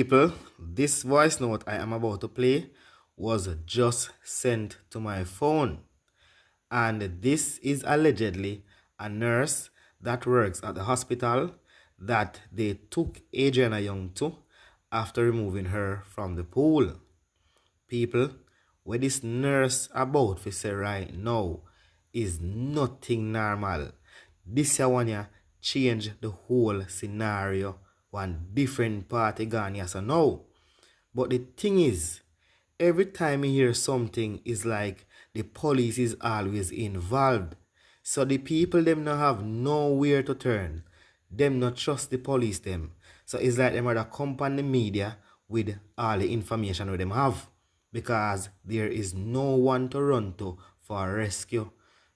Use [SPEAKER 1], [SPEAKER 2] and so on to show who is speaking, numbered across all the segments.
[SPEAKER 1] People, this voice note I am about to play was just sent to my phone. And this is allegedly a nurse that works at the hospital that they took Adriana Younge to after removing her from the pool. People, what this nurse about to say right now is nothing normal. This one here change the whole scenario. One different party gone here so now. But the thing is, every time you hear something, it's like the police is always involved. So the people them not have nowhere to turn. Them not trust the police them. So it's like them rather come on the media with all the information that them have. Because there is no one to run to for rescue.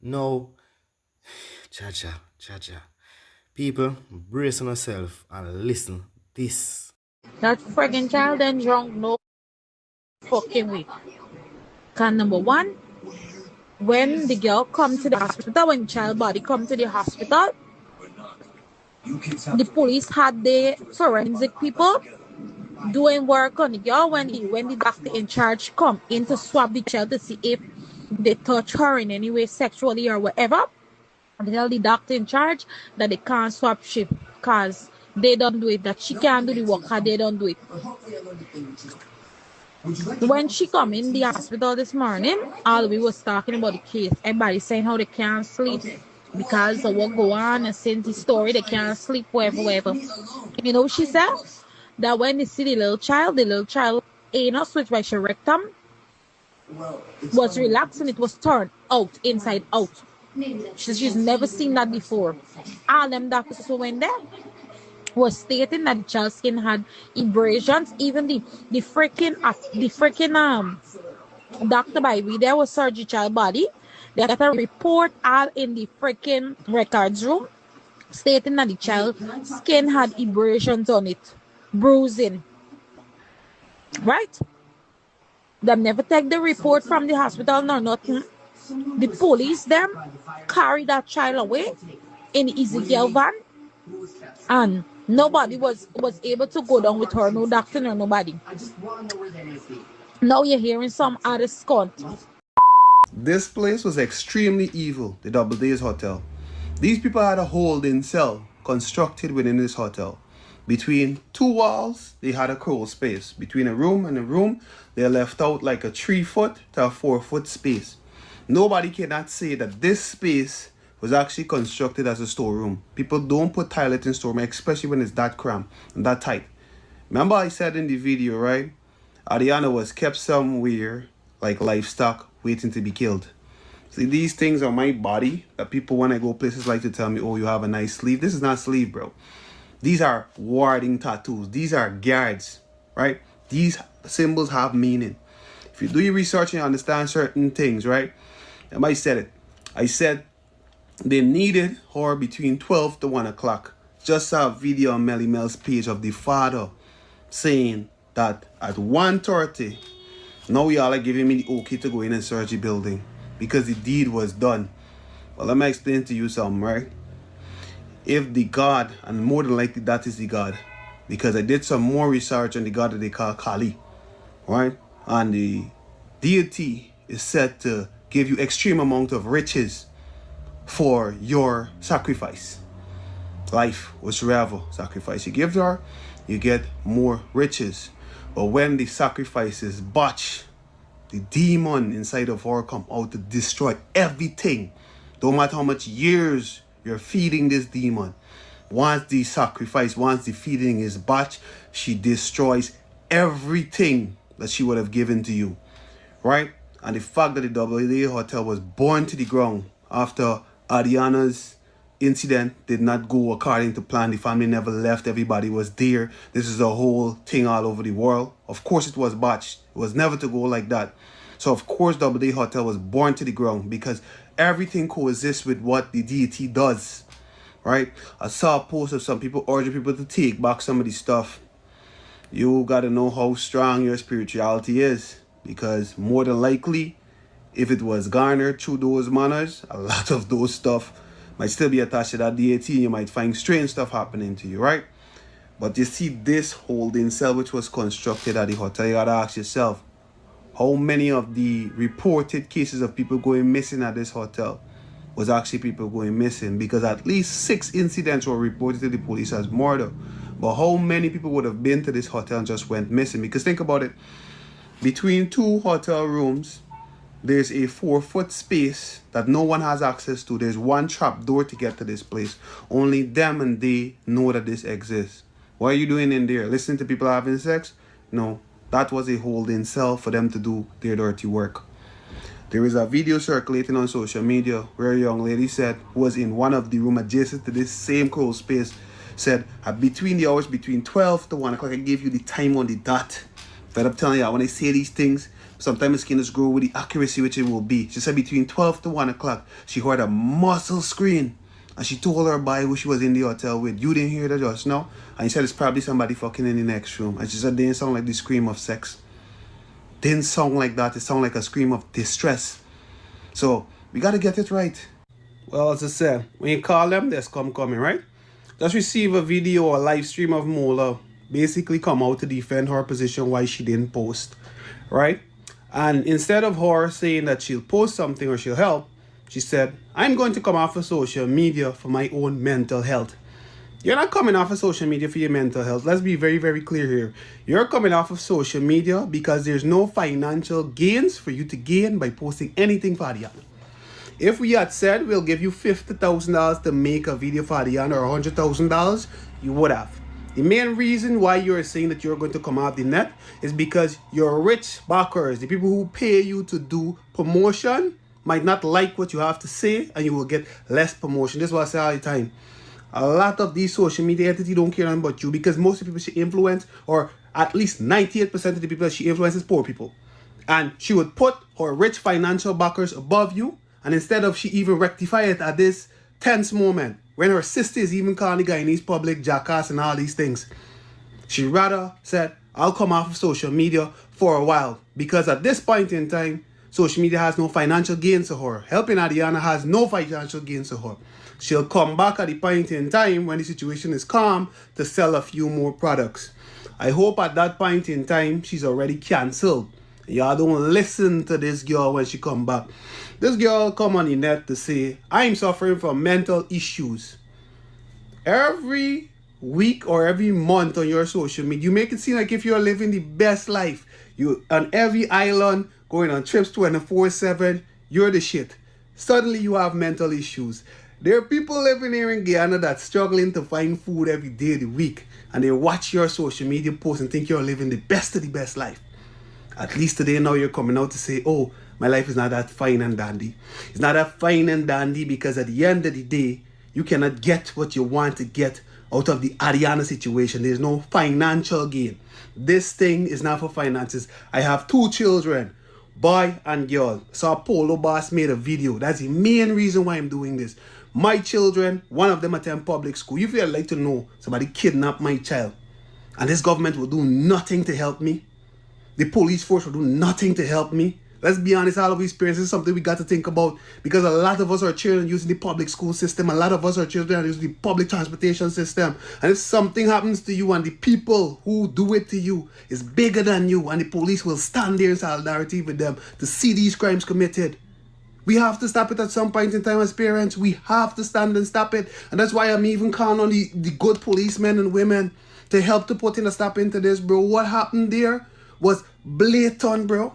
[SPEAKER 1] No, cha-cha. People, brace on yourself and listen this.
[SPEAKER 2] That friggin' child then drunk no fucking way. Can number one, when the girl come to the hospital, when child body come to the hospital, the police had the forensic people doing work on the girl when the doctor in charge come in to swab the child to see if they touch her in any way sexually or whatever. And they tell the doctor in charge that they can't swap shift because they don't do it, that she can't do the work because they don't do it. When she come in the hospital this morning, all we was talking about the case. Everybody saying how they can't sleep because of what go on and since the story they can't sleep, whatever. You know, she said that when they see the little child anal switch by her rectum was relaxed and it was turned out, inside out. She's never seen that before. All them doctors who went there was stating that the child's skin had abrasions. Even the freaking doctor by we there was surgery child body. They got a report all in the freaking records room stating that the child's skin had abrasions on it, bruising. Right? They never take the report from the hospital nor nothing. The police them carry that child away in the Ezekiel van, and nobody was able to go down with her, no doctor nor nobody. Now you're hearing some other scunt.
[SPEAKER 3] This place was extremely evil, the Doubledays Hotel. These people had a holding cell constructed within this hotel. Between two walls, they had a crawl space. Between a room and a room, they left out like a 3-foot to a 4-foot space. Nobody cannot say that this space was actually constructed as a storeroom. People don't put toilet in storeroom, especially when it's that cramped and that tight. Remember I said in the video, right? Adriana was kept somewhere like livestock waiting to be killed. See, these things are my body that people when I go places like to tell me, oh, you have a nice sleeve. This is not sleeve, bro. These are warding tattoos. These are guards, right? These symbols have meaning. If you do your research and you understand certain things, right? I said it. I said they needed her between 12 to 1 o'clock. Just saw a video on Melly Mel's page of the father saying that at 1:30, now y'all are giving me the okay to go in and search the building because the deed was done. Well, let me explain to you something, right? If the God, and more than likely that is the God, because I did some more research on the God that they call Kali, right? And the deity is said to give you extreme amount of riches for your sacrifice. Life, whatsoever sacrifice you give her, you get more riches. But when the sacrifice is botched, the demon inside of her come out to destroy everything. Don't matter how much years you're feeding this demon. Once the sacrifice, once the feeding is botched, she destroys everything that she would have given to you. Right? And the fact that the Doubleday Hotel was burned to the ground after Adriana's incident did not go according to plan. The family never left. Everybody was there. This is a whole thing all over the world. Of course it was botched. It was never to go like that. So of course Doubleday Hotel was burned to the ground because everything coexists with what the deity does. Right? I saw a post of some people urging people to take back some of the stuff. You got to know how strong your spirituality is. Because more than likely, if it was garnered through those manners, a lot of those stuff might still be attached to that deity. You might find strange stuff happening to you, right? But you see this holding cell which was constructed at the hotel, you gotta ask yourself, how many of the reported cases of people going missing at this hotel was actually people going missing? Because at least 6 incidents were reported to the police as murder. But how many people would have been to this hotel and just went missing? Because think about it, between 2 hotel rooms, there's a 4-foot space that no one has access to. There's one trap door to get to this place. Only them and they know that this exists. What are you doing in there? Listening to people having sex? No, that was a holding cell for them to do their dirty work. There is a video circulating on social media where a young lady said, who was in one of the rooms adjacent to this same closed space, said, between the hours between 12 to 1 o'clock, I gave you the time on the dot. But I'm telling you, when I say these things, sometimes it can just grow with the accuracy which it will be. She said between 12 to 1 o'clock, she heard a muscle scream. And she told her boy who she was in the hotel with, you didn't hear that just now? And he said, it's probably somebody fucking in the next room. And she said, it didn't sound like the scream of sex. Didn't sound like that. It sounded like a scream of distress. So, we got to get it right. Well, as I said, when you call them, there's coming, right? Just receive a video or live stream of Mola basically come out to defend her position why she didn't post, right? And instead of her saying that she'll post something or she'll help, she said, I'm going to come off of social media for my own mental health. You're not coming off of social media for your mental health. Let's be very, very clear here. You're coming off of social media because there's no financial gains for you to gain by posting anything for Adriana. If we had said we'll give you $50,000 to make a video for Adriana or $100,000, you would have. The main reason why you're saying that you're going to come off the net is because your rich backers, the people who pay you to do promotion, might not like what you have to say and you will get less promotion. This is what I say all the time. A lot of these social media entities don't care about you because most of the people she influence, or at least 98% of the people that she influences, poor people. And she would put her rich financial backers above you, and instead of she even rectify it at this tense moment, when her sister is even calling the Guyanese public jackass and all these things, she rather said, I'll come off of social media for a while, because at this point in time, social media has no financial gains to her. Helping Adriana has no financial gains to her. She'll come back at the point in time when the situation is calm to sell a few more products. I hope at that point in time she's already cancelled. Y'all don't listen to this girl when she come back. This girl come on the net to say, I'm suffering from mental issues. Every week or every month on your social media, you make it seem like if you're living the best life. You on every island, going on trips 24/7, you're the shit. Suddenly you have mental issues. There are people living here in Guyana that's struggling to find food every day of the week, and they watch your social media posts and think you're living the best of the best life. At least today now you're coming out to say, oh, my life is not that fine and dandy. It's not that fine and dandy because at the end of the day, you cannot get what you want to get out of the Adriana situation. There's no financial gain. This thing is not for finances. I have 2 children, boy and girl. So Polo Boss made a video. That's the main reason why I'm doing this. My children, one of them attend public school. If you'd like to know, somebody kidnapped my child, and this government will do nothing to help me. The police force will do nothing to help me. Let's be honest, all of experience is something we got to think about, because a lot of us are children using the public school system. A lot of us are children using the public transportation system. And if something happens to you and the people who do it to you is bigger than you, and the police will stand there in solidarity with them to see these crimes committed, we have to stop it at some point in time as parents. We have to stand and stop it. And that's why I'm even calling on the good policemen and women to help to put in a stop into this, bro. What happened there was blatant, bro.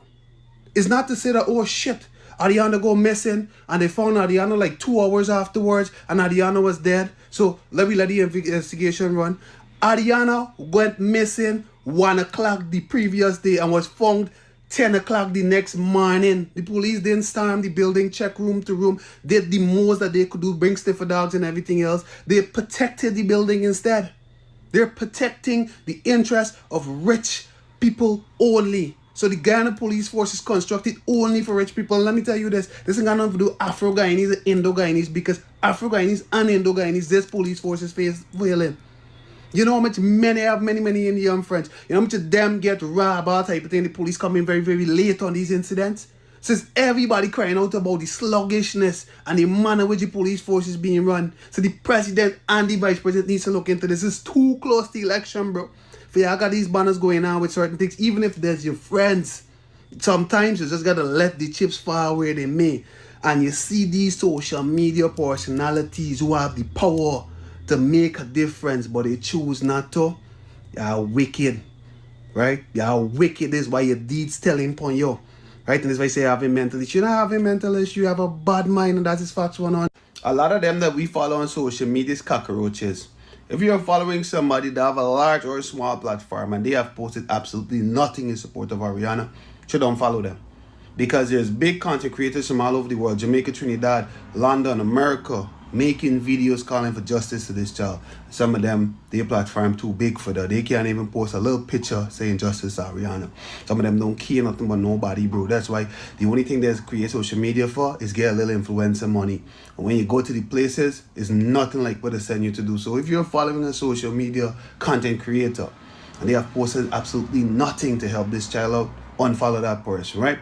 [SPEAKER 3] It's not to say that, oh shit, Adriana go missing and they found Adriana like 2 hours afterwards and Adriana was dead. So let the investigation run. Adriana went missing 1 o'clock the previous day and was found 10 o'clock the next morning. The police didn't storm the building, check room to room, did the most that they could do, bring sniffer dogs and everything else. They protected the building instead. They're protecting the interests of rich people only. So the Guyana police force is constructed only for rich people. And let me tell you this ain't got nothing to do Afro-Guyanese and Indo-Guyanese, because Afro-Guyanese and Indo-Guyanese, this police force is failing. You know how much many have many Indian friends. You know how much of them get robbed, all type of thing. The police come in very, very late on these incidents. Since everybody crying out about the sluggishness and the manner which the police force is being run, so the president and the vice president needs to look into this. It's too close to the election, bro. For y'all got these banners going on with certain things, even if there's your friends, sometimes you just gotta let the chips fall where they may. And you see these social media personalities who have the power to make a difference, but they choose not to. Y'all wicked, right? Y'all wicked. This is why your deeds telling upon you, right? And this is why I say you have a mental issue. You don't have a mental issue, you have a bad mind, and that is facts one on. A lot of them that we follow on social media is cockroaches. If you're following somebody that have a large or a small platform and they have posted absolutely nothing in support of Ariana, you don't follow them. Because there's big content creators from all over the world, Jamaica, Trinidad, London, America, making videos calling for justice to this child. Some of them, their platform too big for that. They can't even post a little picture saying justice to Ariana. Some of them don't care nothing about nobody, bro. That's why the only thing they create social media for is get a little influencer money. And when you go to the places, it's nothing like what they send you to do. So if you're following a social media content creator and they have posted absolutely nothing to help this child out, unfollow that person, right?